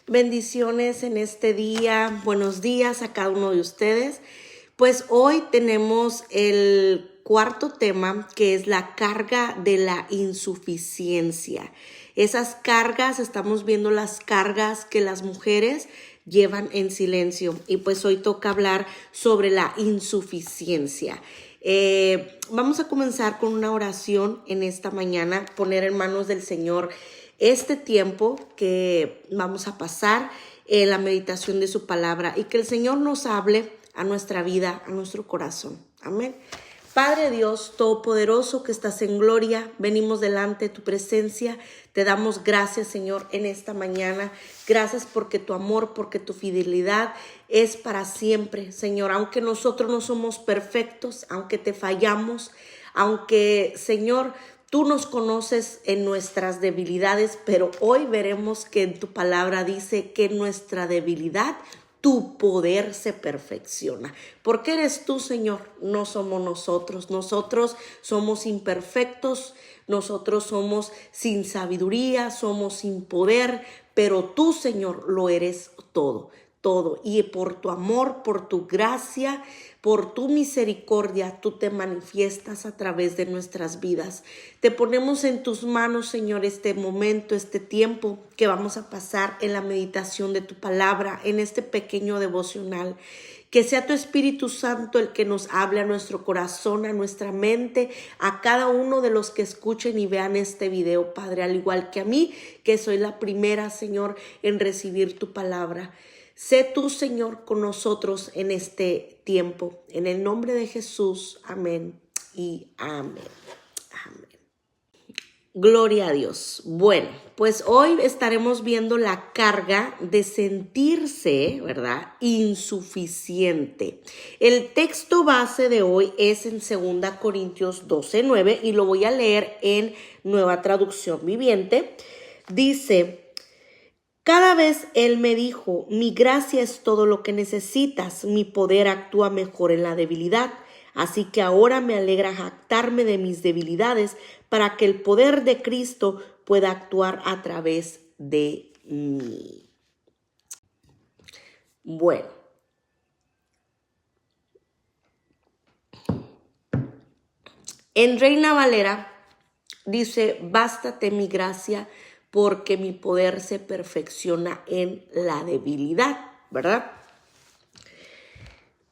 Bendiciones en este día. Buenos días a cada uno de ustedes. Pues hoy tenemos el cuarto tema, que es la carga de la insuficiencia. Esas cargas, estamos viendo las cargas que las mujeres llevan en silencio. Y pues hoy toca hablar sobre la insuficiencia. Vamos a comenzar con una oración en esta mañana, poner en manos del Señor este tiempo que vamos a pasar en la meditación de su palabra y que el Señor nos hable a nuestra vida, a nuestro corazón. Amén. Padre Dios Todopoderoso que estás en gloria, venimos delante de tu presencia. Te damos gracias, Señor, en esta mañana. Gracias porque tu amor, porque tu fidelidad es para siempre, Señor. Aunque nosotros no somos perfectos, aunque te fallamos, aunque, Señor, tú nos conoces en nuestras debilidades, pero hoy veremos que en tu palabra dice que en nuestra debilidad tu poder se perfecciona. Porque eres tú, Señor, no somos nosotros. Nosotros somos imperfectos, nosotros somos sin sabiduría, somos sin poder, pero tú, Señor, lo eres todo. Y por tu amor, por tu gracia, por tu misericordia, tú te manifiestas a través de nuestras vidas. Te ponemos en tus manos, Señor, este momento, este tiempo que vamos a pasar en la meditación de tu palabra, en este pequeño devocional. Que sea tu Espíritu Santo el que nos hable a nuestro corazón, a nuestra mente, a cada uno de los que escuchen y vean este video, Padre, al igual que a mí, que soy la primera, Señor, en recibir tu palabra. Sé tú, Señor, con nosotros en este tiempo. En el nombre de Jesús, amén y amén. Amén. Gloria a Dios. Bueno, pues hoy estaremos viendo la carga de sentirse, ¿verdad?, insuficiente. El texto base de hoy es en 2 Corintios 12:9 y lo voy a leer en Nueva Traducción Viviente. Dice: cada vez Él me dijo, mi gracia es todo lo que necesitas, mi poder actúa mejor en la debilidad. Así que ahora me alegra jactarme de mis debilidades para que el poder de Cristo pueda actuar a través de mí. Bueno, en Reina Valera dice, bástate mi gracia porque mi poder se perfecciona en la debilidad, ¿verdad?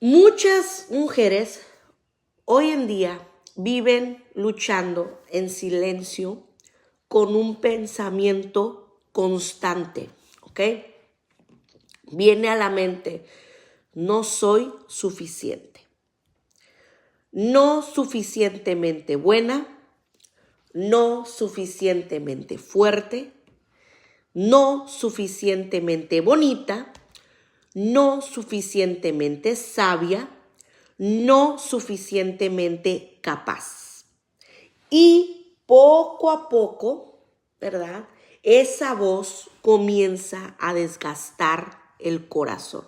Muchas mujeres hoy en día viven luchando en silencio con un pensamiento constante, ¿ok? Viene a la mente, no soy suficiente, no suficientemente buena, no suficientemente fuerte, no suficientemente bonita, no suficientemente sabia, no suficientemente capaz. Y poco a poco, ¿verdad?, esa voz comienza a desgastar el corazón.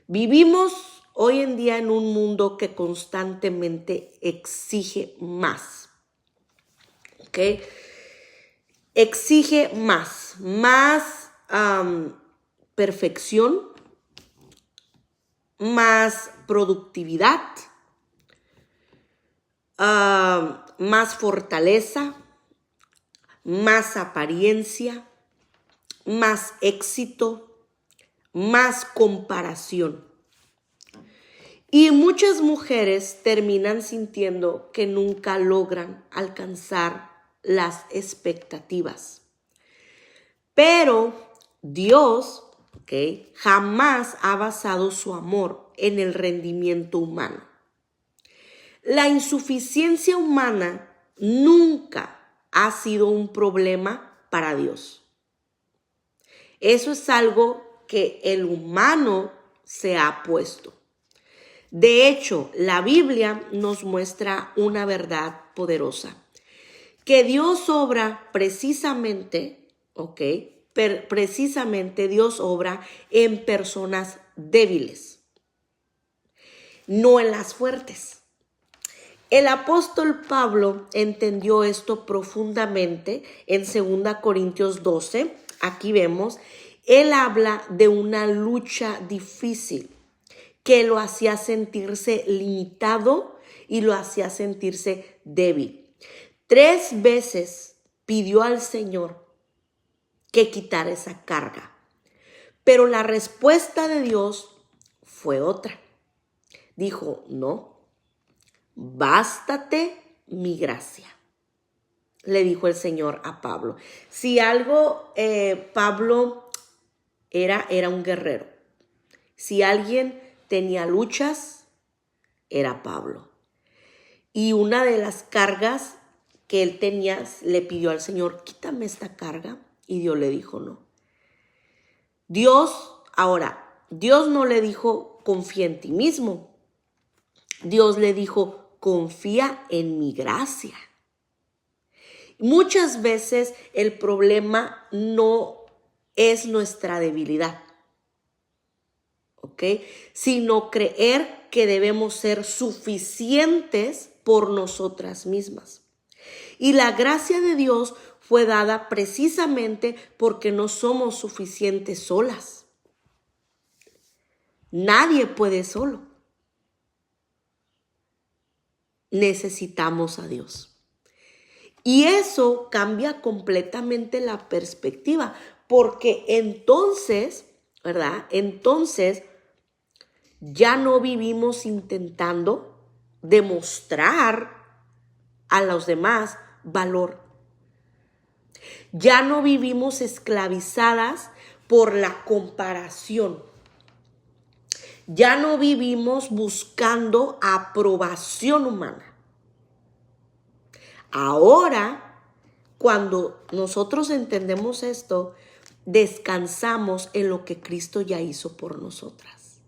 Vivimos hoy en día en un mundo que constantemente exige más. ¿Ok? Exige más perfección, más productividad, más fortaleza, más apariencia, más éxito, más comparación. Y muchas mujeres terminan sintiendo que nunca logran alcanzar las expectativas. Pero Dios, jamás ha basado su amor en el rendimiento humano. La insuficiencia humana nunca ha sido un problema para Dios. Eso es algo que el humano se ha puesto. De hecho, la Biblia nos muestra una verdad poderosa. Que Dios obra precisamente, precisamente Dios obra en personas débiles, no en las fuertes. El apóstol Pablo entendió esto profundamente en 2 Corintios 12, aquí vemos, Él habla de una lucha difícil que lo hacía sentirse limitado y lo hacía sentirse débil. 3 veces pidió al Señor que quitara esa carga, pero la respuesta de Dios fue otra. Dijo, no, bástate mi gracia, le dijo el Señor a Pablo. Si algo, Pablo era un guerrero. Si alguien tenía luchas, era Pablo. Y una de las cargas que él tenía, le pidió al Señor, quítame esta carga. Y Dios le dijo, no. Dios no le dijo, confía en ti mismo. Dios le dijo, confía en mi gracia. Muchas veces el problema no es nuestra debilidad, ¿ok? Sino creer que debemos ser suficientes por nosotras mismas. Y la gracia de Dios fue dada precisamente porque no somos suficientes solas. Nadie puede solo. Necesitamos a Dios. Y eso cambia completamente la perspectiva, porque entonces, ¿verdad? Entonces ya no vivimos intentando demostrar a los demás valor. Ya no vivimos esclavizadas por la comparación. Ya no vivimos buscando aprobación humana. Ahora, cuando nosotros entendemos esto, descansamos en lo que Cristo ya hizo por nosotras.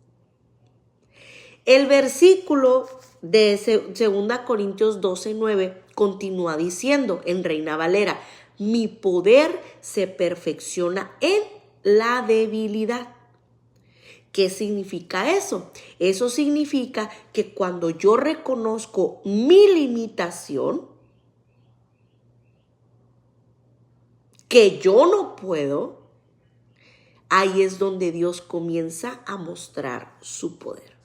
El versículo de 2 Corintios 12:9 continúa diciendo en Reina Valera, mi poder se perfecciona en la debilidad. ¿Qué significa eso? Eso significa que cuando yo reconozco mi limitación, que yo no puedo, ahí es donde Dios comienza a mostrar su poder.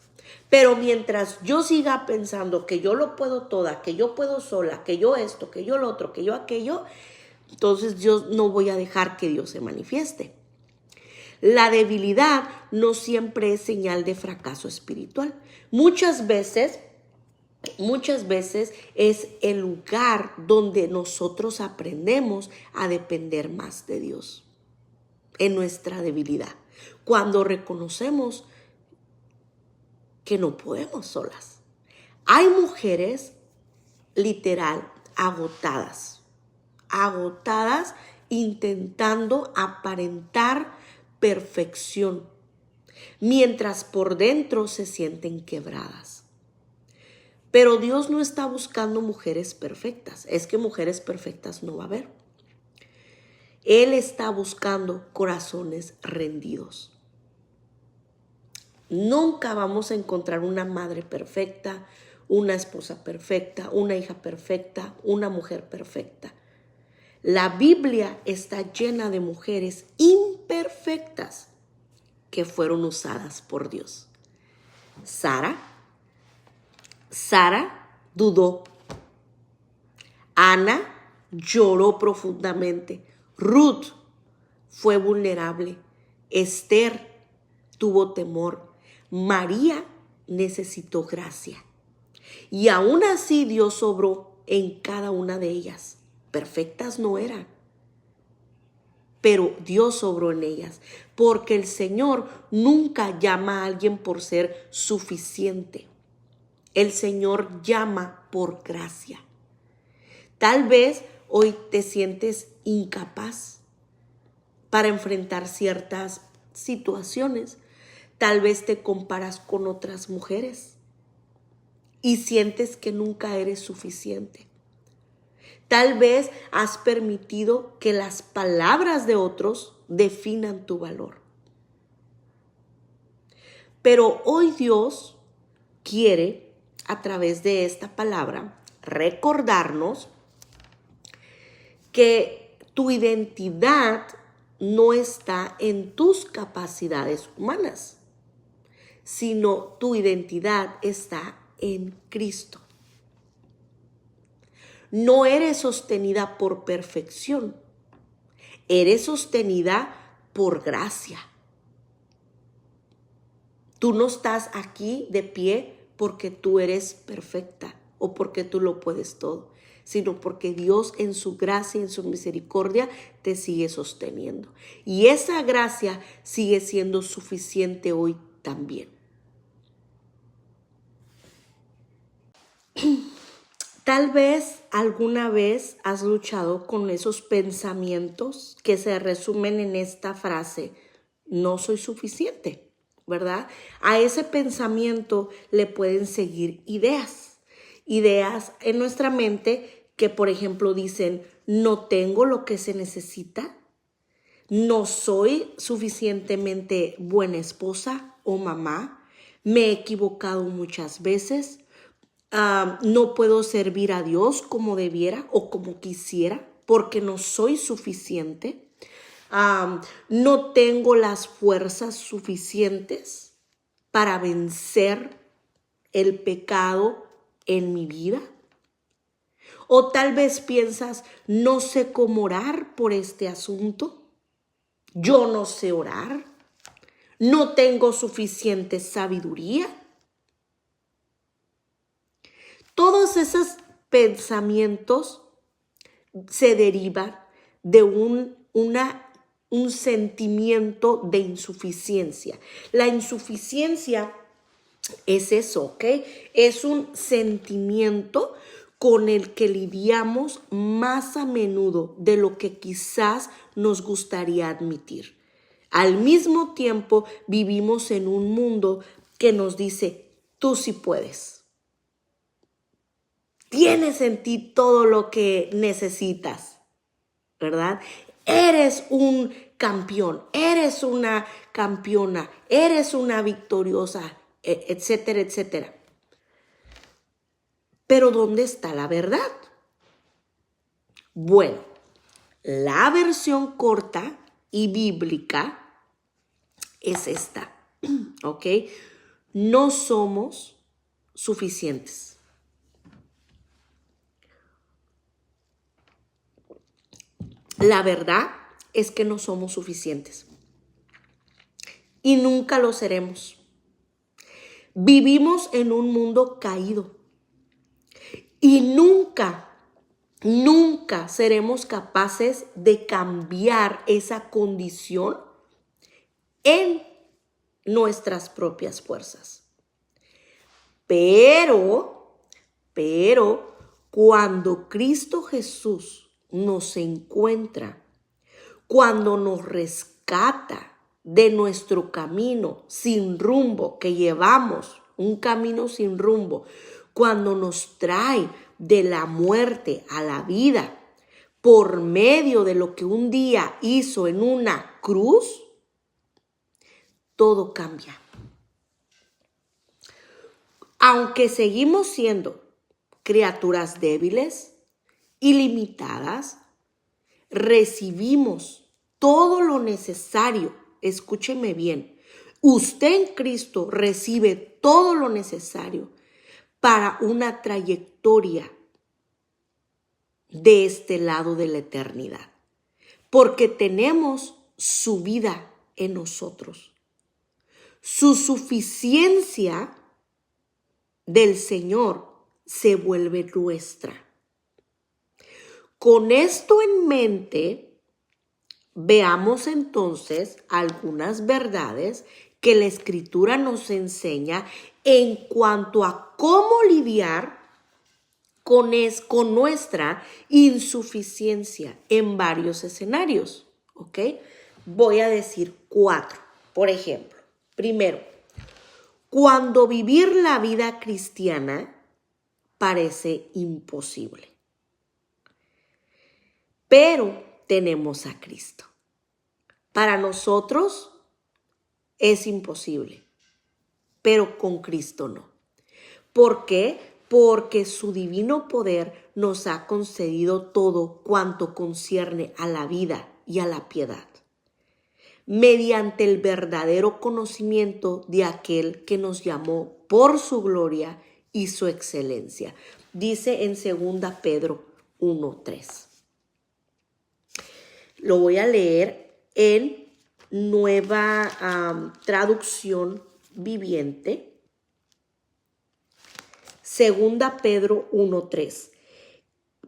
Pero mientras yo siga pensando que yo lo puedo toda, que yo puedo sola, que yo esto, que yo lo otro, que yo aquello, entonces yo no voy a dejar que Dios se manifieste. La debilidad no siempre es señal de fracaso espiritual. Muchas veces es el lugar donde nosotros aprendemos a depender más de Dios en nuestra debilidad. Cuando reconocemos que no podemos solas. Hay mujeres literal agotadas intentando aparentar perfección, mientras por dentro se sienten quebradas. Pero Dios no está buscando mujeres perfectas. Es que mujeres perfectas no va a haber. Él está buscando corazones rendidos. Nunca vamos a encontrar una madre perfecta, una esposa perfecta, una hija perfecta, una mujer perfecta. La Biblia está llena de mujeres imperfectas que fueron usadas por Dios. Sara dudó. Ana lloró profundamente. Ruth fue vulnerable. Esther tuvo temor. María necesitó gracia. Y aún así Dios obró en cada una de ellas. Perfectas no eran, pero Dios obró en ellas. Porque el Señor nunca llama a alguien por ser suficiente. El Señor llama por gracia. Tal vez hoy te sientes incapaz para enfrentar ciertas situaciones. Tal vez te comparas con otras mujeres y sientes que nunca eres suficiente. Tal vez has permitido que las palabras de otros definan tu valor. Pero hoy Dios quiere, a través de esta palabra, recordarnos que tu identidad no está en tus capacidades humanas, sino tu identidad está en Cristo. No eres sostenida por perfección, eres sostenida por gracia. Tú no estás aquí de pie porque tú eres perfecta o porque tú lo puedes todo, sino porque Dios en su gracia y en su misericordia te sigue sosteniendo. Y esa gracia sigue siendo suficiente hoy también. Tal vez alguna vez has luchado con esos pensamientos que se resumen en esta frase: no soy suficiente, ¿verdad? A ese pensamiento le pueden seguir ideas en nuestra mente que, por ejemplo, dicen: no tengo lo que se necesita, no soy suficientemente buena esposa o mamá, me he equivocado muchas veces, no puedo servir a Dios como debiera o como quisiera porque no soy suficiente. No tengo las fuerzas suficientes para vencer el pecado en mi vida. O tal vez piensas: no sé cómo orar por este asunto. Yo no sé orar. No tengo suficiente sabiduría. Todos esos pensamientos se derivan de un sentimiento de insuficiencia. La insuficiencia es eso, ¿ok? Es un sentimiento con el que lidiamos más a menudo de lo que quizás nos gustaría admitir. Al mismo tiempo, vivimos en un mundo que nos dice: tú sí puedes. Tienes en ti todo lo que necesitas, ¿verdad? Eres un campeón, eres una campeona, eres una victoriosa, etcétera, etcétera. Pero ¿dónde está la verdad? Bueno, la versión corta y bíblica es esta, ¿ok? No somos suficientes. La verdad es que no somos suficientes y nunca lo seremos. Vivimos en un mundo caído y nunca seremos capaces de cambiar esa condición en nuestras propias fuerzas. Pero, cuando Cristo Jesús nos encuentra, cuando nos rescata de nuestro camino sin rumbo que llevamos, un camino sin rumbo, cuando nos trae de la muerte a la vida por medio de lo que un día hizo en una cruz, todo cambia. Aunque seguimos siendo criaturas débiles y limitadas, recibimos todo lo necesario. Escúcheme bien, usted en Cristo recibe todo lo necesario para una trayectoria de este lado de la eternidad, porque tenemos su vida en nosotros. Su suficiencia del Señor se vuelve nuestra. Con esto en mente, veamos entonces algunas verdades que la Escritura nos enseña en cuanto a cómo lidiar con nuestra insuficiencia en varios escenarios, ¿ok? Voy a decir 4. Por ejemplo, primero, cuando vivir la vida cristiana parece imposible. Pero tenemos a Cristo. Para nosotros es imposible, pero con Cristo no. ¿Por qué? Porque su divino poder nos ha concedido todo cuanto concierne a la vida y a la piedad. mediante el verdadero conocimiento de aquel que nos llamó por su gloria y su excelencia. Dice en 2 Pedro 1:3. Lo voy a leer en Nueva Traducción Viviente. 2 Pedro 1:3.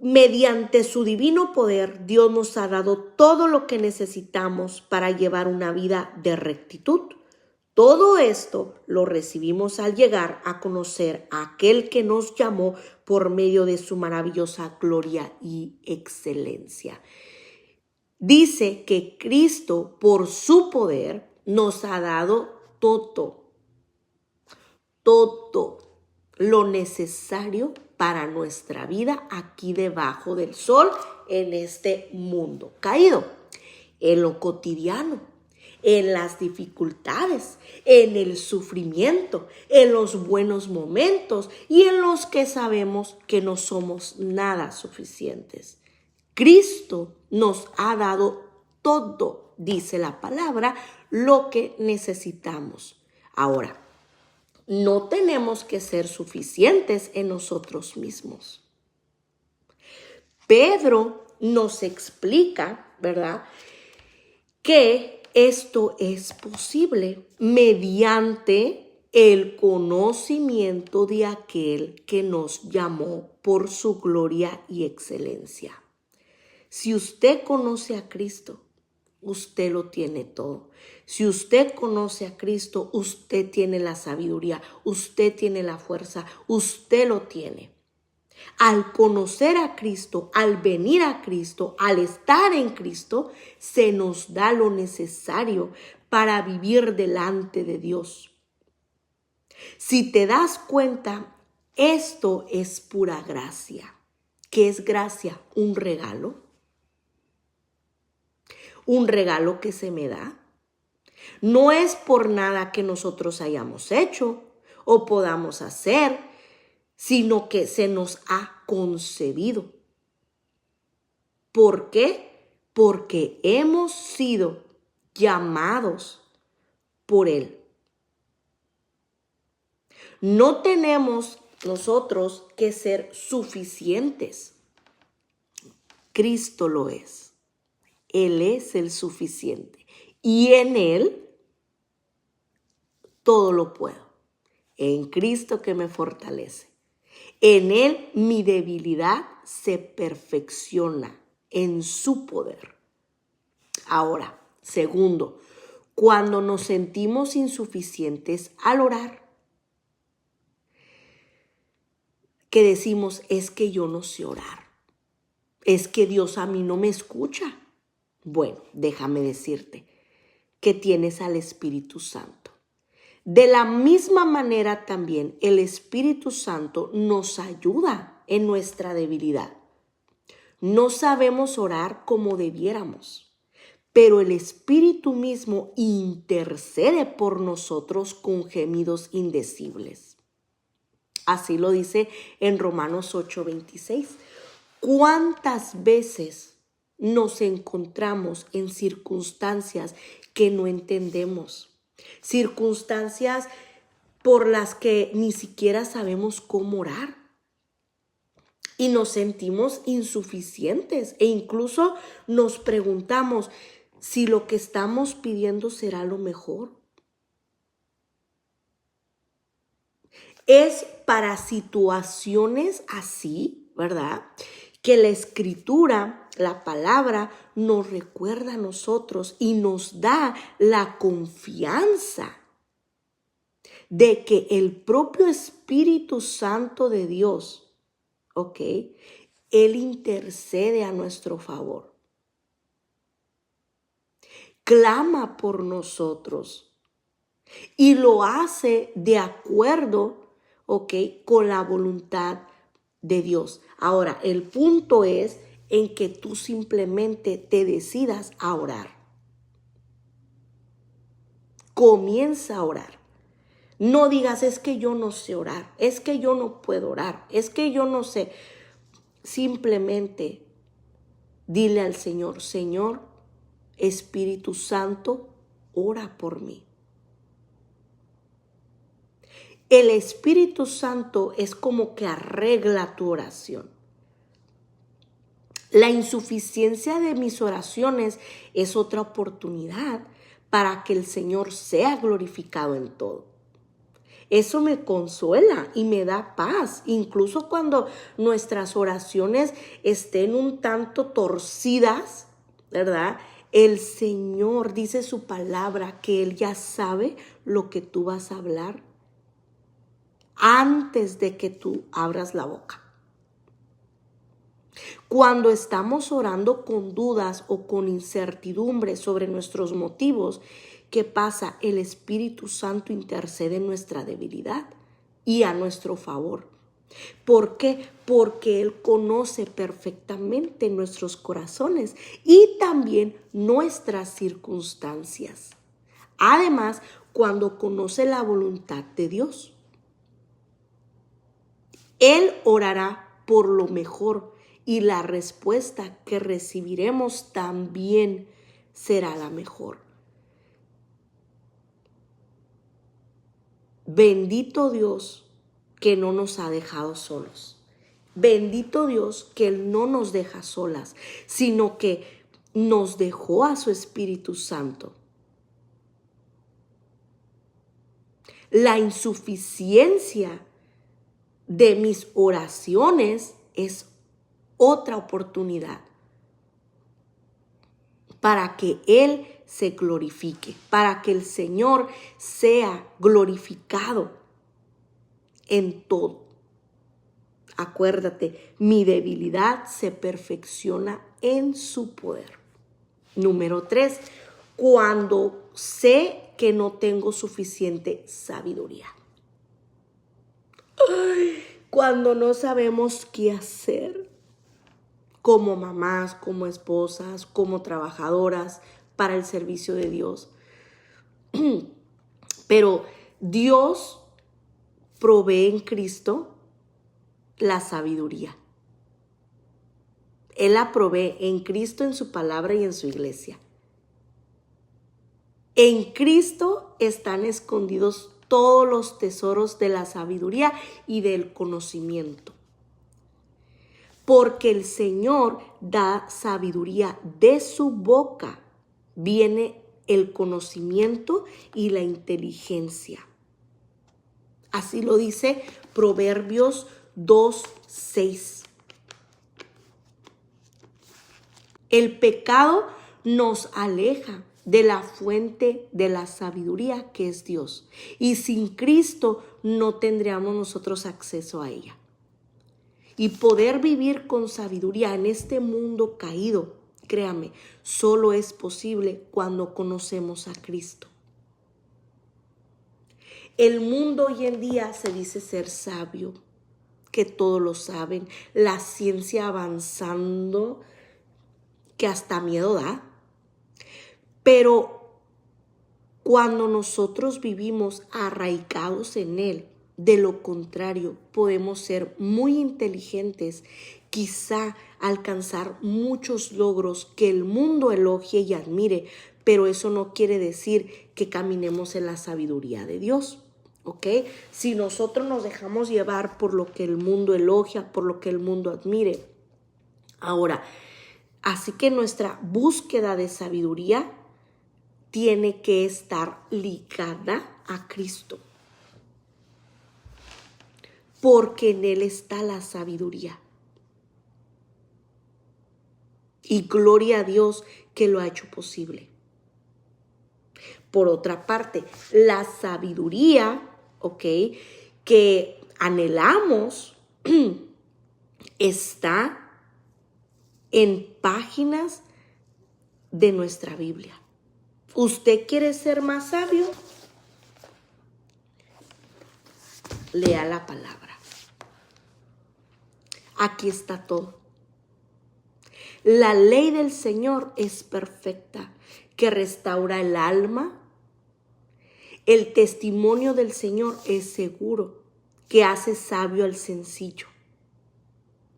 Mediante su divino poder, Dios nos ha dado todo lo que necesitamos para llevar una vida de rectitud. Todo esto lo recibimos al llegar a conocer a aquel que nos llamó por medio de su maravillosa gloria y excelencia. Dice que Cristo, por su poder, nos ha dado todo lo necesario para nuestra vida aquí debajo del sol, en este mundo caído, en lo cotidiano, en las dificultades, en el sufrimiento, en los buenos momentos y en los que sabemos que no somos nada suficientes. Cristo nos ha dado todo, dice la palabra, lo que necesitamos. Ahora, no tenemos que ser suficientes en nosotros mismos. Pedro nos explica, ¿verdad?, que esto es posible mediante el conocimiento de aquel que nos llamó por su gloria y excelencia. Si usted conoce a Cristo, usted lo tiene todo. Si usted conoce a Cristo, usted tiene la sabiduría, usted tiene la fuerza, usted lo tiene. Al conocer a Cristo, al venir a Cristo, al estar en Cristo, se nos da lo necesario para vivir delante de Dios. Si te das cuenta, esto es pura gracia. ¿Qué es gracia? Un regalo. Un regalo que se me da. No es por nada que nosotros hayamos hecho o podamos hacer, sino que se nos ha concedido. ¿Por qué? Porque hemos sido llamados por Él. No tenemos nosotros que ser suficientes. Cristo lo es. Él es el suficiente. Y en Él todo lo puedo. En Cristo que me fortalece. En Él mi debilidad se perfecciona en su poder. Ahora, segundo, cuando nos sentimos insuficientes al orar, que decimos, es que yo no sé orar, es que Dios a mí no me escucha. Bueno, déjame decirte que tienes al Espíritu Santo. De la misma manera también el Espíritu Santo nos ayuda en nuestra debilidad. No sabemos orar como debiéramos, pero el Espíritu mismo intercede por nosotros con gemidos indecibles. Así lo dice en Romanos 8:26. ¿Cuántas veces nos encontramos en circunstancias que no entendemos? Circunstancias por las que ni siquiera sabemos cómo orar. Y nos sentimos insuficientes e incluso nos preguntamos si lo que estamos pidiendo será lo mejor. Es para situaciones así, ¿verdad?, que la Escritura, la palabra, nos recuerda a nosotros y nos da la confianza de que el propio Espíritu Santo de Dios, ¿ok?, Él intercede a nuestro favor. Clama por nosotros y lo hace de acuerdo, ¿ok?, con la voluntad de Dios. Ahora, el punto es en que tú simplemente te decidas a orar. Comienza a orar. No digas, es que yo no sé orar, es que yo no puedo orar, es que yo no sé. Simplemente dile al Señor, Señor, Espíritu Santo, ora por mí. El Espíritu Santo es como que arregla tu oración. La insuficiencia de mis oraciones es otra oportunidad para que el Señor sea glorificado en todo. Eso me consuela y me da paz, incluso cuando nuestras oraciones estén un tanto torcidas, ¿verdad? El Señor dice su palabra que Él ya sabe lo que tú vas a hablar antes de que tú abras la boca. Cuando estamos orando con dudas o con incertidumbre sobre nuestros motivos, ¿qué pasa? El Espíritu Santo intercede en nuestra debilidad y a nuestro favor. ¿Por qué? Porque Él conoce perfectamente nuestros corazones y también nuestras circunstancias. Además, cuando conoce la voluntad de Dios, Él orará por lo mejor y la respuesta que recibiremos también será la mejor. Bendito Dios que no nos ha dejado solos. Bendito Dios que Él no nos deja solas, sino que nos dejó a su Espíritu Santo. La insuficiencia de mis oraciones es otra oportunidad para que Él se glorifique, para que el Señor sea glorificado en todo. Acuérdate, mi debilidad se perfecciona en su poder. Número 3, cuando sé que no tengo suficiente sabiduría. Cuando no sabemos qué hacer como mamás, como esposas, como trabajadoras para el servicio de Dios. Pero Dios provee en Cristo la sabiduría. Él la provee en Cristo, en su palabra y en su iglesia. En Cristo están escondidos todos los tesoros de la sabiduría y del conocimiento. Porque el Señor da sabiduría, de su boca viene el conocimiento y la inteligencia. Así lo dice Proverbios 2:6. El pecado nos aleja de la fuente de la sabiduría que es Dios. Y sin Cristo no tendríamos nosotros acceso a ella. Y poder vivir con sabiduría en este mundo caído, créame, solo es posible cuando conocemos a Cristo. El mundo hoy en día se dice ser sabio, que todo lo saben, la ciencia avanzando, que hasta miedo da. Pero cuando nosotros vivimos arraigados en Él, de lo contrario, podemos ser muy inteligentes, quizá alcanzar muchos logros que el mundo elogie y admire, pero eso no quiere decir que caminemos en la sabiduría de Dios, ¿ok? Si nosotros nos dejamos llevar por lo que el mundo elogia, por lo que el mundo admire. Ahora, así que nuestra búsqueda de sabiduría tiene que estar ligada a Cristo, porque en Él está la sabiduría. Y gloria a Dios que lo ha hecho posible. Por otra parte, la sabiduría, ¿ok?, que anhelamos está en páginas de nuestra Biblia. ¿Usted quiere ser más sabio? Lea la palabra. Aquí está todo. La ley del Señor es perfecta, que restaura el alma. El testimonio del Señor es seguro, que hace sabio al sencillo.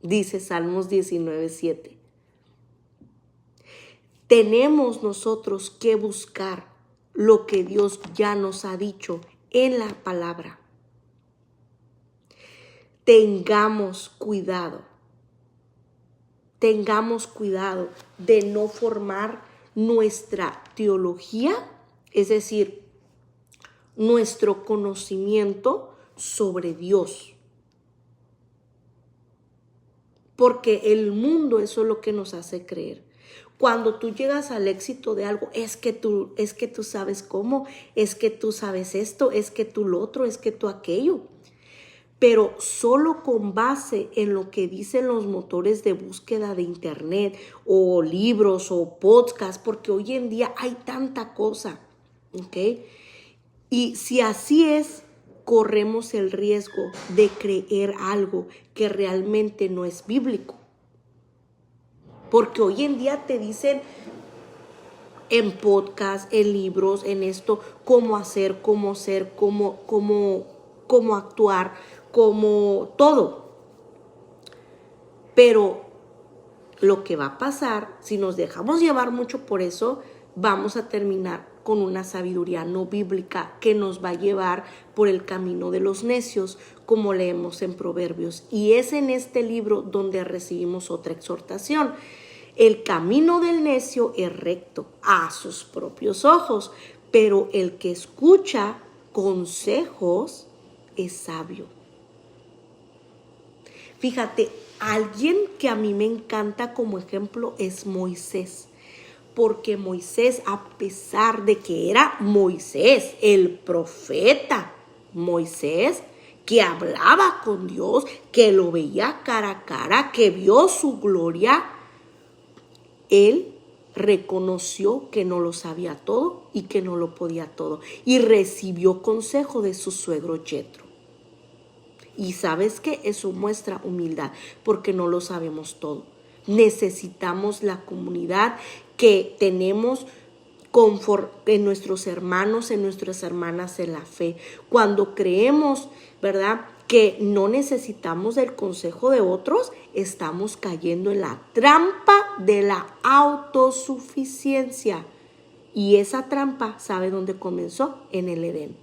Dice Salmos 19:7. Tenemos nosotros que buscar lo que Dios ya nos ha dicho en la palabra. Tengamos cuidado de no formar nuestra teología, es decir, nuestro conocimiento sobre Dios. Porque el mundo eso es lo que nos hace creer. Cuando tú llegas al éxito de algo, es que tú sabes cómo, es que tú sabes esto, es que tú lo otro, es que tú aquello. Pero solo con base en lo que dicen los motores de búsqueda de internet o libros o podcasts, porque hoy en día hay tanta cosa, ¿ok? Y si así es, corremos el riesgo de creer algo que realmente no es bíblico. Porque hoy en día te dicen en podcast, en libros, en esto, cómo hacer, cómo ser, cómo actuar, cómo todo. Pero lo que va a pasar, si nos dejamos llevar mucho por eso, vamos a terminar con una sabiduría no bíblica que nos va a llevar por el camino de los necios, como leemos en Proverbios. Y es en este libro donde recibimos otra exhortación. El camino del necio es recto a sus propios ojos, pero el que escucha consejos es sabio. Fíjate, alguien que a mí me encanta como ejemplo es Moisés. Porque Moisés, a pesar de que era Moisés, el profeta Moisés, que hablaba con Dios, que lo veía cara a cara, que vio su gloria, él reconoció que no lo sabía todo y que no lo podía todo. Y recibió consejo de su suegro Yetro. Y ¿sabes qué? Eso muestra humildad, porque no lo sabemos todo. Necesitamos la comunidad que tenemos en nuestros hermanos, en nuestras hermanas en la fe. Cuando creemos, ¿verdad?, que no necesitamos del consejo de otros, estamos cayendo en la trampa de la autosuficiencia. Y esa trampa, ¿sabe dónde comenzó? En el Edén.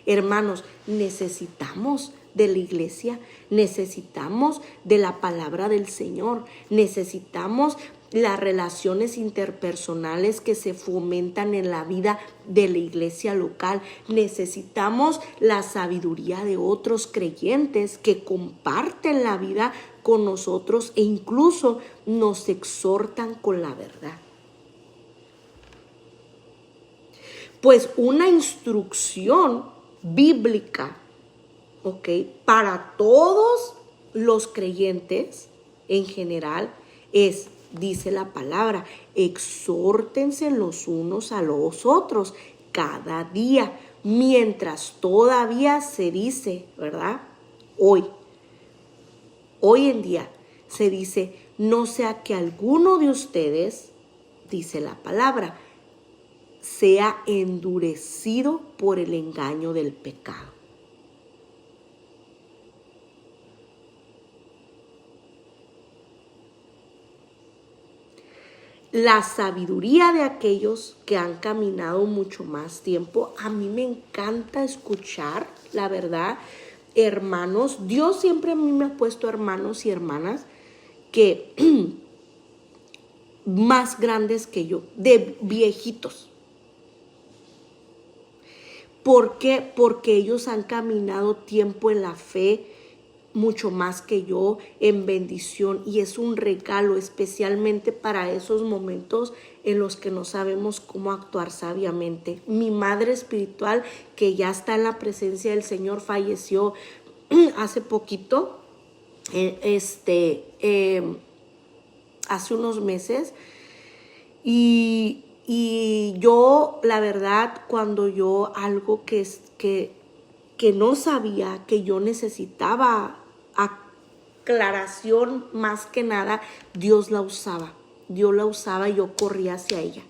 Hermanos, necesitamos de la iglesia, necesitamos de la palabra del Señor, necesitamos las relaciones interpersonales que se fomentan en la vida de la iglesia local, necesitamos la sabiduría de otros creyentes que comparten la vida con nosotros e incluso nos exhortan con la verdad. Pues una instrucción bíblica, ¿ok?, para todos los creyentes en general es, dice la palabra, exhórtense los unos a los otros cada día, mientras todavía se dice, ¿verdad? Hoy en día se dice, no sea que alguno de ustedes, dice la palabra, sea endurecido por el engaño del pecado. La sabiduría de aquellos que han caminado mucho más tiempo, a mí me encanta escuchar, la verdad, hermanos. Dios siempre a mí me ha puesto hermanos y hermanas que más grandes que yo, de viejitos. ¿Por qué? Porque ellos han caminado tiempo en la fe, mucho más que yo, en bendición, y es un regalo especialmente para esos momentos en los que no sabemos cómo actuar sabiamente. Mi madre espiritual, que ya está en la presencia del Señor, falleció hace poquito, hace unos meses, y yo, la verdad, cuando yo algo que no sabía, que yo necesitaba aclaración más que nada, Dios la usaba. Dios la usaba y yo corría hacia ella.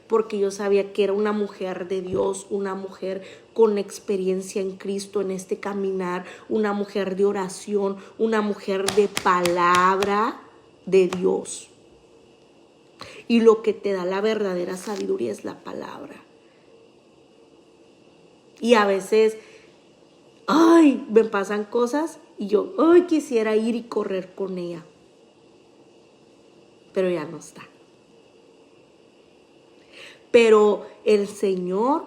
Porque yo sabía que era una mujer de Dios, una mujer con experiencia en Cristo en este caminar, una mujer de oración, una mujer de palabra de Dios. Y lo que te da la verdadera sabiduría es la palabra. Y a veces, me pasan cosas y yo, quisiera ir y correr con ella. Pero ya no está. Pero el Señor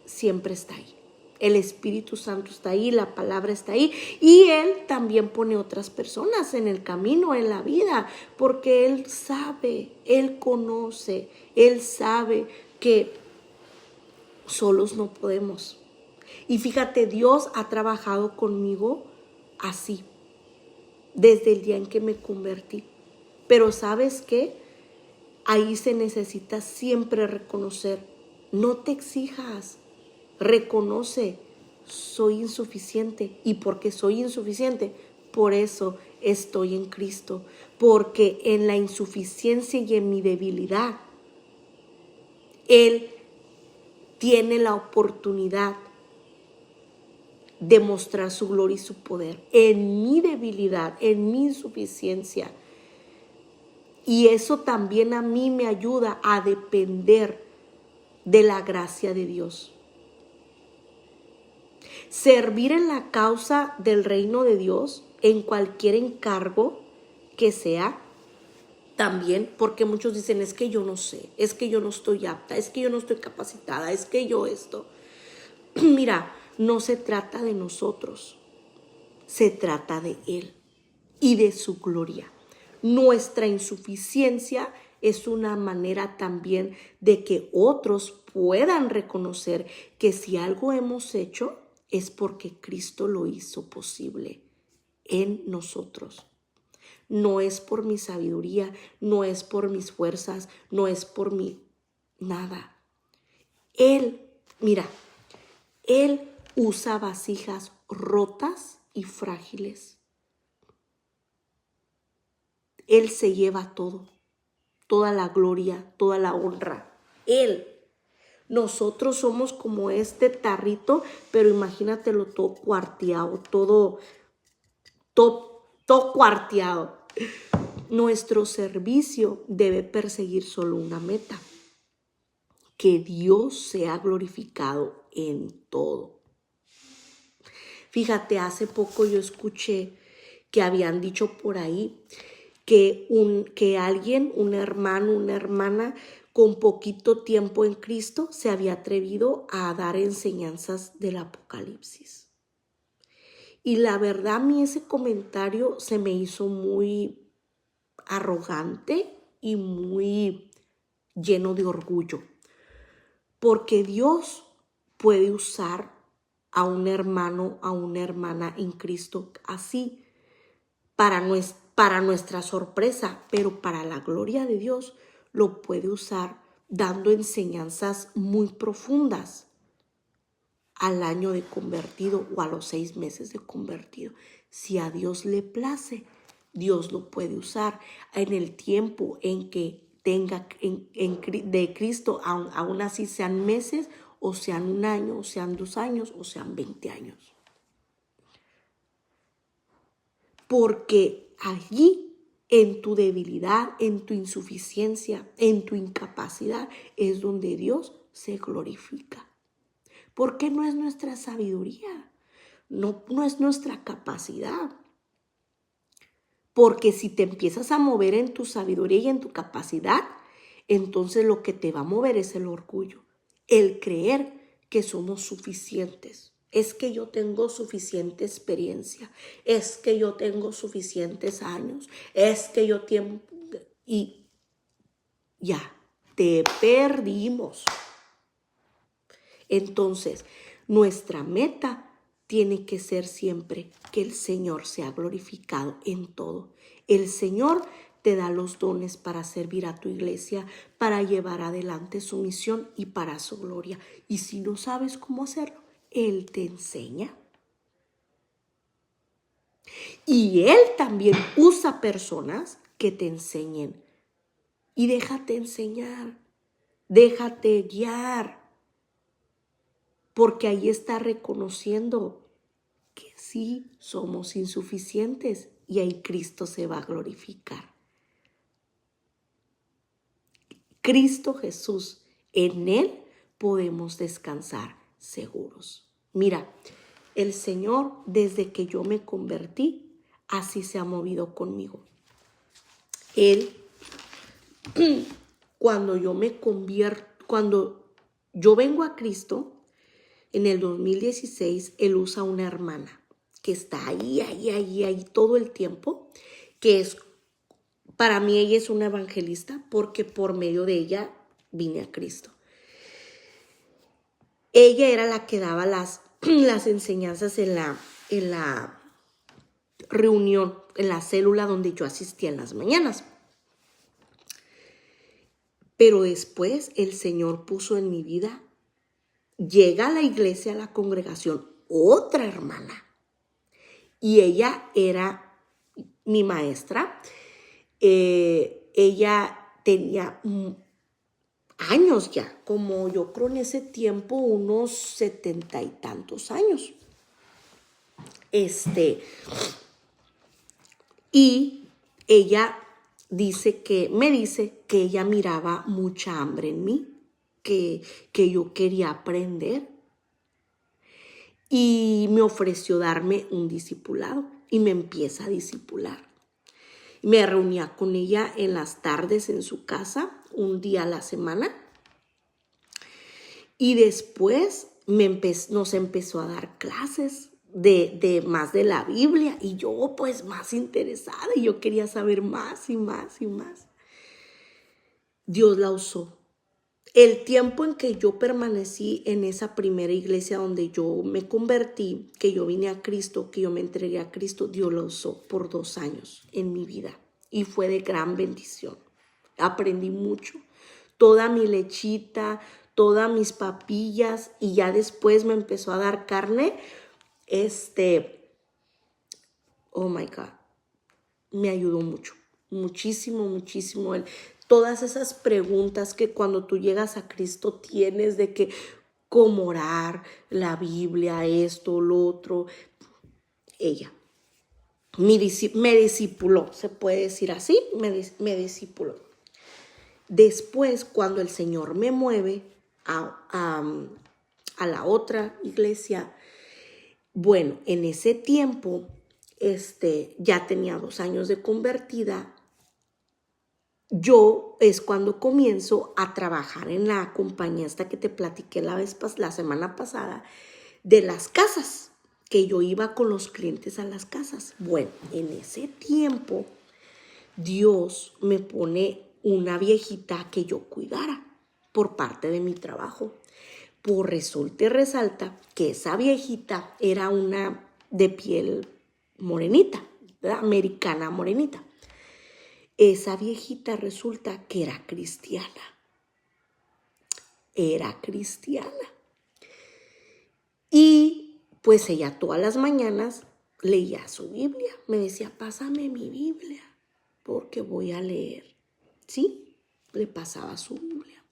siempre está ahí. El Espíritu Santo está ahí, la palabra está ahí. Y Él también pone otras personas en el camino, en la vida, porque Él sabe, Él conoce, Él sabe que solos no podemos. Y fíjate, Dios ha trabajado conmigo así, desde el día en que me convertí. Pero ¿sabes qué? Ahí se necesita siempre reconocer. No te exijas, reconoce, soy insuficiente. ¿Y porque soy insuficiente? Por eso estoy en Cristo. Porque en la insuficiencia y en mi debilidad, Él tiene la oportunidad de mostrar su gloria y su poder. En mi debilidad, en mi insuficiencia. Y eso también a mí me ayuda a depender de la gracia de Dios. Servir en la causa del reino de Dios, en cualquier encargo que sea, también, porque muchos dicen, es que yo no sé, es que yo no estoy apta, es que yo no estoy capacitada, es que yo esto. Mira, no se trata de nosotros, se trata de Él y de su gloria. Nuestra insuficiencia es una manera también de que otros puedan reconocer que si algo hemos hecho es porque Cristo lo hizo posible en nosotros. No es por mi sabiduría, no es por mis fuerzas, no es por mi nada. Él usa vasijas rotas y frágiles. Él se lleva todo, toda la gloria, toda la honra. Él. Nosotros somos como este tarrito, pero imagínatelo todo cuarteado, todo cuarteado. Nuestro servicio debe perseguir solo una meta: que Dios sea glorificado en todo. Fíjate, hace poco yo escuché que habían dicho por ahí que alguien, un hermano, una hermana con poquito tiempo en Cristo se había atrevido a dar enseñanzas del Apocalipsis. Y la verdad, a mí ese comentario se me hizo muy arrogante y muy lleno de orgullo, porque Dios puede usar a un hermano, a una hermana en Cristo así, para nuestra sorpresa, pero para la gloria de Dios lo puede usar dando enseñanzas muy profundas al año de convertido o a los 6 meses de convertido. Si a Dios le place, Dios lo puede usar en el tiempo en que tenga de Cristo, aún así sean meses, o sean 1 año, o sean 2 años, o sean 20 años. Porque allí, en tu debilidad, en tu insuficiencia, en tu incapacidad, es donde Dios se glorifica. Porque no es nuestra sabiduría, no es nuestra capacidad. Porque si te empiezas a mover en tu sabiduría y en tu capacidad, entonces lo que te va a mover es el orgullo, el creer que somos suficientes. Es que yo tengo suficiente experiencia, es que yo tengo suficientes años, es que yo tiempo, y ya, te perdimos. Entonces, nuestra meta tiene que ser siempre que el Señor sea glorificado en todo. El Señor te da los dones para servir a tu iglesia, para llevar adelante su misión y para su gloria. Y si no sabes cómo hacerlo, Él te enseña. Y Él también usa personas que te enseñen. Y déjate enseñar, déjate guiar. Porque ahí está reconociendo que sí somos insuficientes y ahí Cristo se va a glorificar. Cristo Jesús. En Él podemos descansar seguros. Mira, el Señor, desde que yo me convertí, así se ha movido conmigo. Él, cuando yo me convierto, cuando yo vengo a Cristo, en el 2016, Él usa una hermana que está ahí todo el tiempo, que es, para mí ella es una evangelista, porque por medio de ella vine a Cristo. Ella era la que daba las enseñanzas en la reunión, en la célula donde yo asistía en las mañanas. Pero después el Señor puso en mi vida, llega a la iglesia, a la congregación, otra hermana. Y ella era mi maestra. Ella tenía años ya, como yo creo en ese tiempo, unos 70 y tantos años. Y ella me dice que ella miraba mucha hambre en mí, que yo quería aprender. Y me ofreció darme un discipulado y me empieza a discipular. Me reunía con ella en las tardes en su casa, un día a la semana. Y después nos empezó a dar clases de más de la Biblia. Y yo pues más interesada y yo quería saber más y más y más. Dios la usó. El tiempo en que yo permanecí en esa primera iglesia donde yo me convertí, que yo vine a Cristo, que yo me entregué a Cristo, Dios lo usó por 2 años en mi vida y fue de gran bendición. Aprendí mucho, toda mi lechita, todas mis papillas y ya después me empezó a dar carne. Oh my God, me ayudó mucho, muchísimo, muchísimo. Todas esas preguntas que cuando tú llegas a Cristo tienes de que cómo orar, la Biblia, esto, lo otro. Ella me discipuló, se puede decir así, me discipuló. Después, cuando el Señor me mueve a la otra iglesia, bueno, en ese tiempo ya tenía 2 años de convertida. Yo es cuando comienzo a trabajar en la compañía esta que te platiqué la semana pasada de las casas, que yo iba con los clientes a las casas. Bueno, en ese tiempo Dios me pone una viejita que yo cuidara por parte de mi trabajo. Por resulta y resalta que esa viejita era una de piel morenita, ¿verdad? Americana morenita. Esa viejita resulta que era cristiana. Y pues ella todas las mañanas leía su Biblia. Me decía, pásame mi Biblia porque voy a leer. ¿Sí? Le pasaba su Biblia.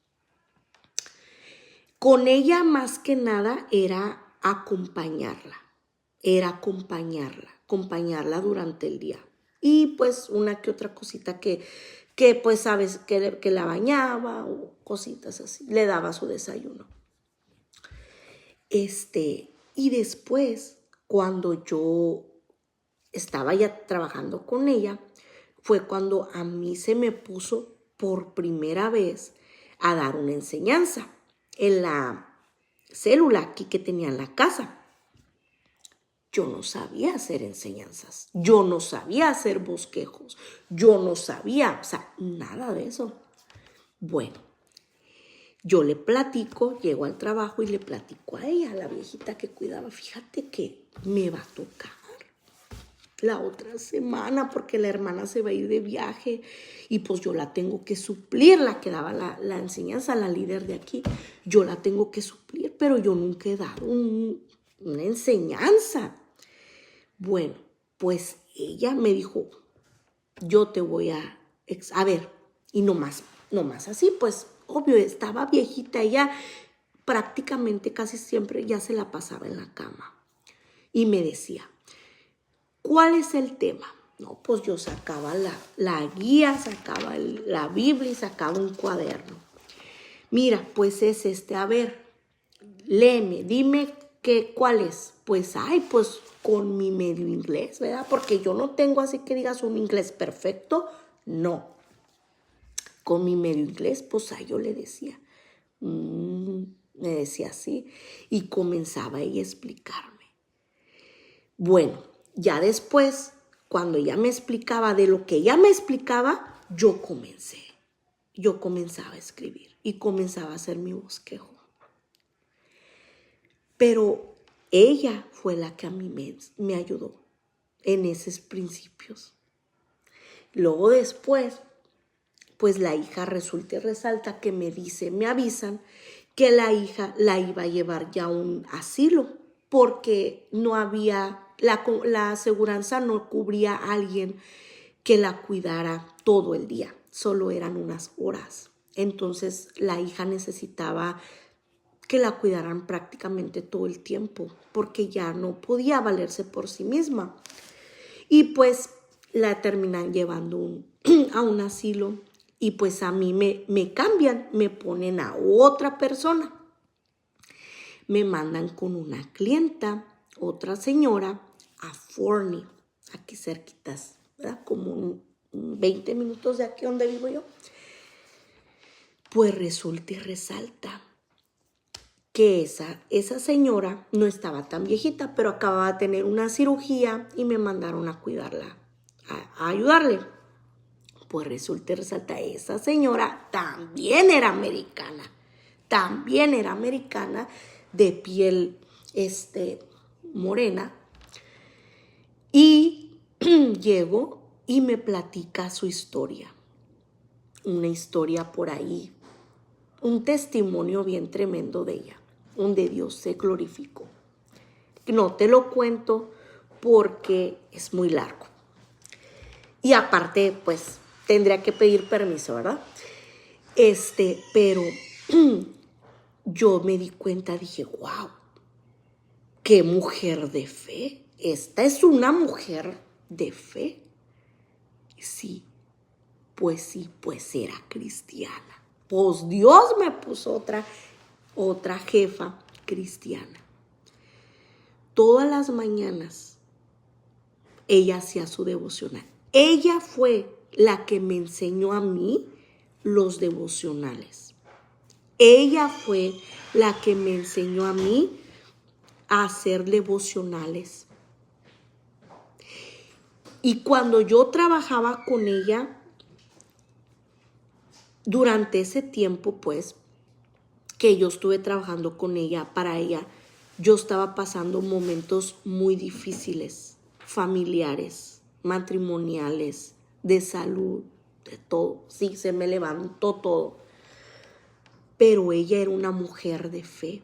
Con ella más que nada era acompañarla durante el día. Y pues una que otra cosita que pues sabes que la bañaba o cositas así, le daba su desayuno. Y después, cuando yo estaba ya trabajando con ella, fue cuando a mí se me puso por primera vez a dar una enseñanza en la célula aquí que tenía en la casa. Yo no sabía hacer enseñanzas, yo no sabía hacer bosquejos, yo no sabía, nada de eso. Bueno, yo le platico, llego al trabajo y le platico a ella, a la viejita que cuidaba, fíjate que me va a tocar la otra semana porque la hermana se va a ir de viaje y pues yo la tengo que suplir, la que daba la enseñanza, la líder de aquí, yo la tengo que suplir, pero yo nunca he dado una enseñanza. Bueno, pues ella me dijo, yo te voy a ver, y nomás así, pues obvio, estaba viejita, ella prácticamente casi siempre ya se la pasaba en la cama. Y me decía, ¿cuál es el tema? No, pues yo sacaba la guía, sacaba la Biblia y sacaba un cuaderno. Mira, pues es a ver, léeme, dime cuál es. Pues, pues con mi medio inglés, ¿verdad? Porque yo no tengo así que digas un inglés perfecto, no. Con mi medio inglés, pues yo le decía, me decía así, y comenzaba ella a explicarme. Bueno, ya después, cuando ella me explicaba de lo que ella me explicaba, yo comenzaba a escribir y comenzaba a hacer mi bosquejo. Pero ella fue la que a mí me ayudó en esos principios. Luego después, pues la hija resulta y resalta que me avisan que la hija la iba a llevar ya a un asilo porque no había, la aseguranza no cubría a alguien que la cuidara todo el día, solo eran unas horas. Entonces la hija necesitaba que la cuidaran prácticamente todo el tiempo porque ya no podía valerse por sí misma. Y pues la terminan llevando a un asilo y pues a mí me cambian, me ponen a otra persona. Me mandan con una clienta, otra señora, a Forney, aquí cerquitas, ¿verdad? Como 20 minutos de aquí donde vivo yo. Pues resulta y resalta que esa señora no estaba tan viejita, pero acababa de tener una cirugía y me mandaron a cuidarla, a ayudarle. Pues resulta y resalta, esa señora también era americana, de piel morena. Y llego y me platica su historia, una historia por ahí, un testimonio bien tremendo de ella, donde Dios se glorificó. No te lo cuento porque es muy largo. Y aparte, pues, tendría que pedir permiso, ¿verdad? Pero yo me di cuenta, dije, wow, qué mujer de fe. Esta es una mujer de fe. Sí, pues era cristiana. Pues Dios me puso otra jefa cristiana. Todas las mañanas ella hacía su devocional. Ella fue la que me enseñó a mí los devocionales. Ella fue la que me enseñó a mí a hacer devocionales. Y cuando yo trabajaba con ella, durante ese tiempo, pues, que yo estuve trabajando con ella, para ella, yo estaba pasando momentos muy difíciles, familiares, matrimoniales, de salud, de todo. Sí, se me levantó todo. Pero ella era una mujer de fe,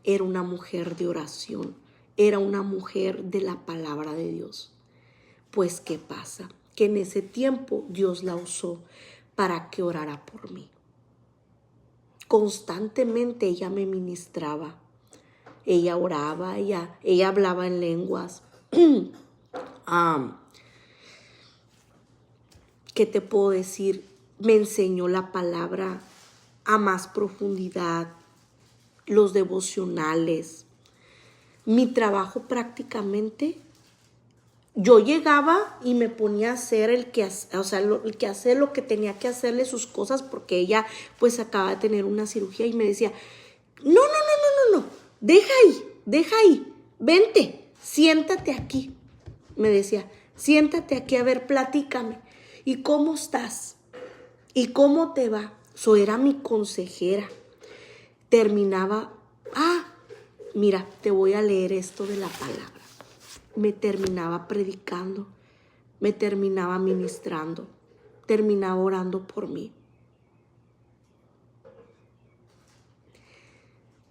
era una mujer de oración, era una mujer de la palabra de Dios. Pues, ¿qué pasa? Que en ese tiempo Dios la usó para que orara por mí. Constantemente ella me ministraba. Ella oraba, ella hablaba en lenguas. ¿Qué te puedo decir? Me enseñó la palabra a más profundidad, los devocionales. Mi trabajo prácticamente, yo llegaba y me ponía a hacer el quehacer, lo que tenía que hacerle sus cosas, porque ella pues acaba de tener una cirugía y me decía, no, deja ahí, vente, siéntate aquí. Me decía, siéntate aquí, a ver, platícame. ¿Y cómo estás? ¿Y cómo te va? Era mi consejera. Terminaba, mira, te voy a leer esto de la palabra. Me terminaba predicando, me terminaba ministrando, terminaba orando por mí.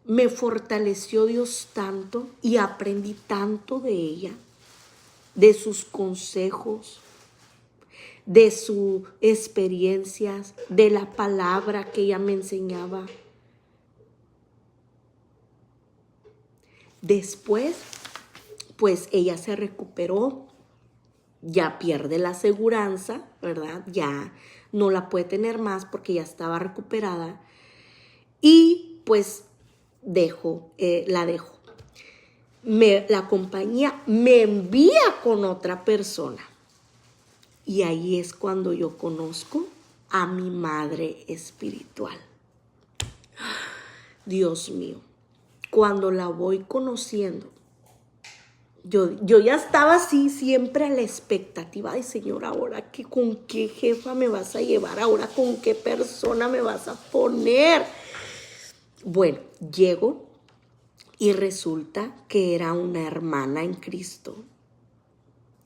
Me fortaleció Dios tanto y aprendí tanto de ella, de sus consejos, de sus experiencias, de la palabra que ella me enseñaba. Después, pues ella se recuperó, ya pierde la aseguranza, ¿verdad? Ya no la puede tener más porque ya estaba recuperada. Y pues la dejo. La compañía me envía con otra persona. Y ahí es cuando yo conozco a mi madre espiritual. Dios mío, cuando la voy conociendo, yo ya estaba así siempre a la expectativa de Señor, ahora con qué jefa me vas a llevar, ahora con qué persona me vas a poner. Bueno, llego y resulta que era una hermana en Cristo.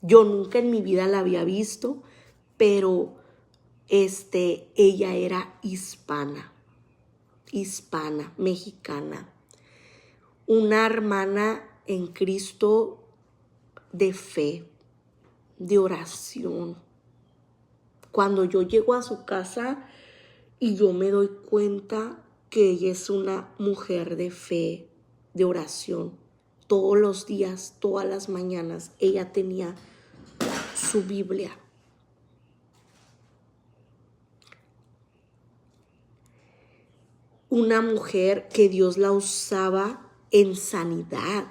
Yo nunca en mi vida la había visto, pero ella era hispana, mexicana. Una hermana en Cristo de fe, de oración. Cuando yo llego a su casa y yo me doy cuenta que ella es una mujer de fe, de oración. Todos los días, todas las mañanas, ella tenía su Biblia. Una mujer que Dios la usaba en sanidad.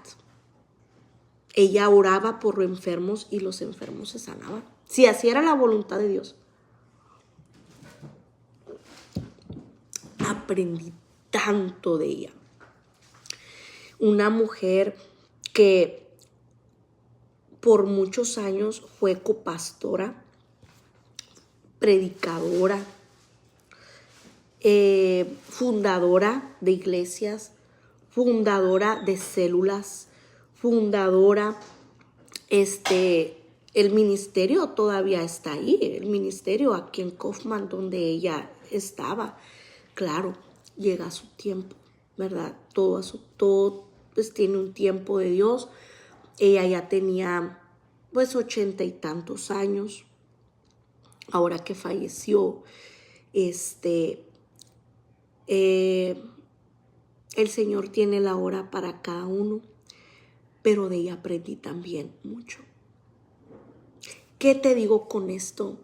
Ella oraba por los enfermos y los enfermos se sanaban. Si así era la voluntad de Dios. Aprendí tanto de ella. Una mujer que por muchos años fue copastora, predicadora, fundadora de iglesias, fundadora de células, fundadora, el ministerio todavía está ahí, el ministerio aquí en Kaufman donde ella estaba. Claro, llega a su tiempo, ¿verdad? Todo pues tiene un tiempo de Dios. Ella ya tenía pues 80 y tantos años. Ahora que falleció, el Señor tiene la hora para cada uno, pero de ella aprendí también mucho. ¿Qué te digo con esto?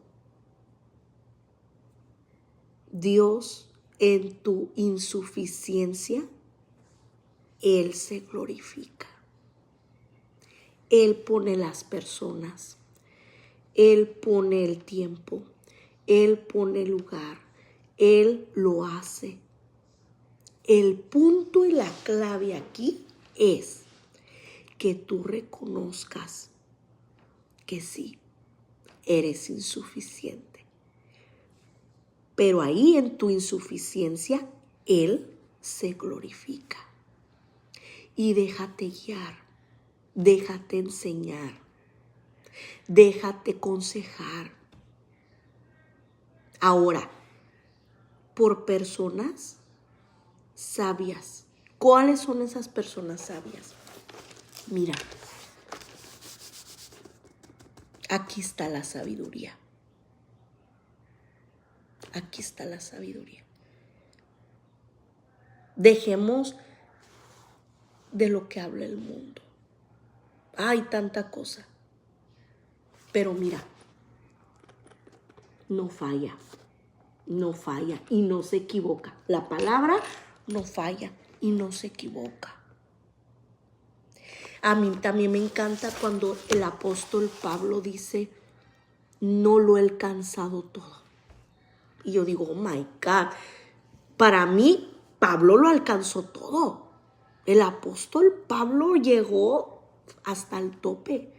Dios, en tu insuficiencia, Él se glorifica. Él pone las personas, Él pone el tiempo, Él pone el lugar, Él lo hace. El punto y la clave aquí es que tú reconozcas que sí, eres insuficiente. Pero ahí en tu insuficiencia, Él se glorifica. Y déjate guiar, déjate enseñar, déjate aconsejar. Ahora, por personas sabias. ¿Cuáles son esas personas sabias? Mira, aquí está la sabiduría. Aquí está la sabiduría. Dejemos de lo que habla el mundo. Hay tanta cosa. Pero mira, no falla y no se equivoca. La palabra no falla y no se equivoca. A mí también me encanta cuando el apóstol Pablo dice, no lo he alcanzado todo. Y yo digo, oh my God, para mí Pablo lo alcanzó todo. El apóstol Pablo llegó hasta el tope,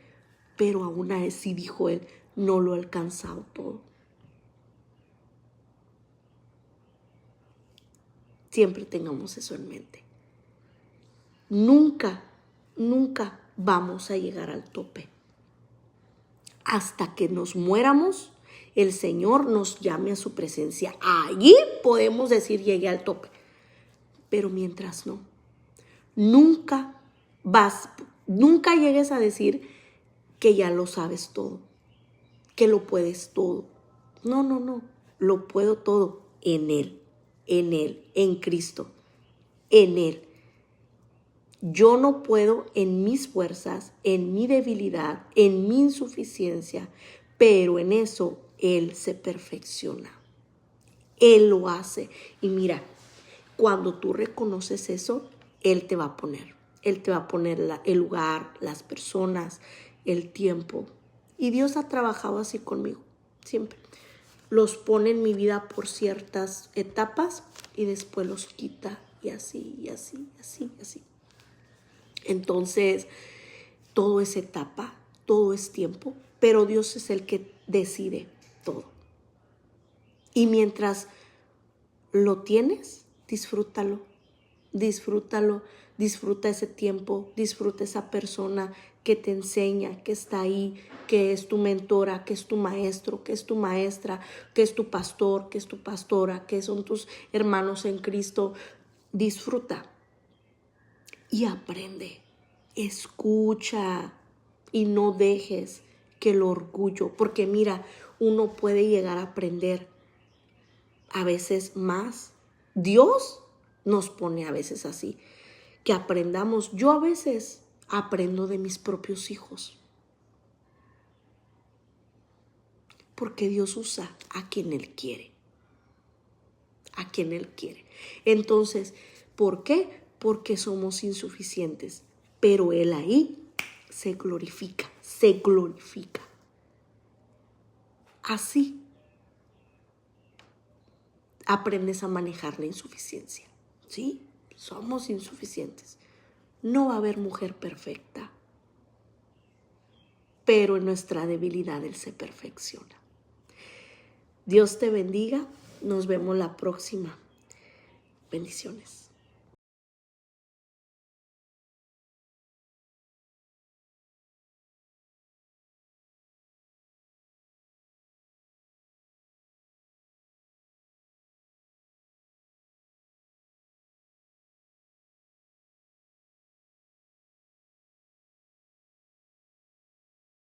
pero aún así dijo él, no lo he alcanzado todo. Siempre tengamos eso en mente. Nunca vamos a llegar al tope. Hasta que nos muéramos, el Señor nos llame a su presencia. Allí podemos decir llegué al tope. Pero mientras no, nunca llegues a decir que ya lo sabes todo, que lo puedes todo. No, lo puedo todo en Él, en Cristo, en Él. Yo no puedo en mis fuerzas, en mi debilidad, en mi insuficiencia, pero en eso Él se perfecciona. Él lo hace. Y mira, cuando tú reconoces eso, Él te va a poner. Él te va a poner el lugar, las personas, el tiempo. Y Dios ha trabajado así conmigo, siempre. Los pone en mi vida por ciertas etapas y después los quita y así, y así, así, así. Entonces, todo es etapa, todo es tiempo, pero Dios es el que decide todo. Y mientras lo tienes, disfrútalo, disfrútalo, disfruta ese tiempo, disfruta esa persona que te enseña, que está ahí, que es tu mentora, que es tu maestro, que es tu maestra, que es tu pastor, que es tu pastora, que son tus hermanos en Cristo. Disfruta y aprende, escucha y no dejes que el orgullo, porque mira, uno puede llegar a aprender a veces más. Dios nos pone a veces así, que aprendamos. Yo a veces aprendo de mis propios hijos, porque Dios usa a quien Él quiere, a quien Él quiere. Entonces, ¿por qué? Porque somos insuficientes, pero Él ahí se glorifica, se glorifica. Así aprendes a manejar la insuficiencia, ¿sí? Somos insuficientes. No va a haber mujer perfecta, pero en nuestra debilidad Él se perfecciona. Dios te bendiga. Nos vemos la próxima. Bendiciones.